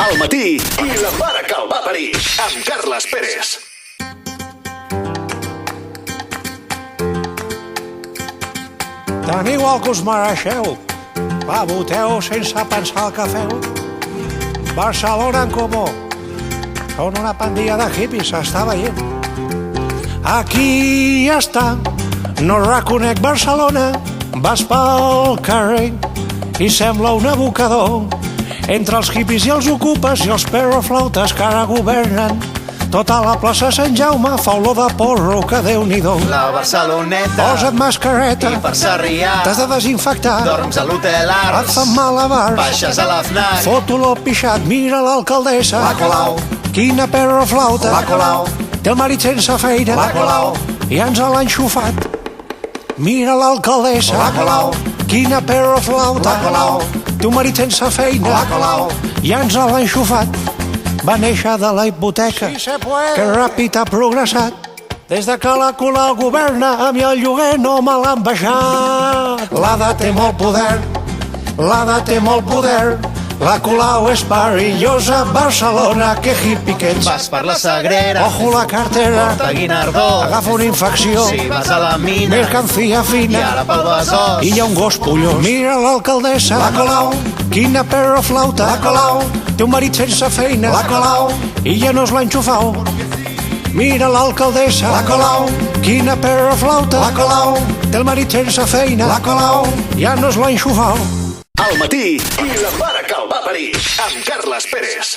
Al matí i la mare que el va parir, amb Carles Pérez. Teniu el que us mereixeu. Va, voteu sense pensar el que feu. Barcelona en Comú. Són una pandilla de hippies, s'està veient. Aquí està, no reconec Barcelona. Vas pel carrer i sembla un abocador. Entre els hippies i els ocupes i els perroflautes que ara governen, tota la plaça Sant Jaume fa olor de porro, que Déu-n'hi-do. La Barceloneta. Posa't mascareta. I per Sarrià. T'has de desinfectar. Dorms a l'Hotel Arts. Et fan mal a bars. Baixes a la FNAC. Foto l'ho pixat, mira l'alcaldessa. La Colau. Quina perroflauta. La Colau. Té el marit sense feina. La Colau. I ens l'ha enxufat. Mira l'alcaldessa. La Colau. Quina perroflauta. La Colau. Té un marit sense feina. La Colau. I ens l'ha enxufat. Va néixer de la hipoteca, que ràpid ha progressat. Des de que la Colau governa, a mi el lloguer no me l'han baixat. L'Ada té molt poder, l'Ada té molt poder. La Colau és perillosa, Barcelona, que hippie que ets. Vas per la Sagrera. Ojo la cartera, Porta Guinardó. agafa una infecció. Si vas a la mina. Mercancía I fina. ara pel Besòs. I hi ha un gos pollós. Mira l'alcaldessa. La Colau. Quina perroflauta. La Colau. Té un marit sense feina. La Colau. I ja no es l'ha enxufat. Mira l'alcaldessa. La Colau. Quina perroflauta. La Colau. Té el marit sense feina. La Colau. Ja no es l'ha enxufat. Al matí i la mare que el va parir, amb Carles Pérez.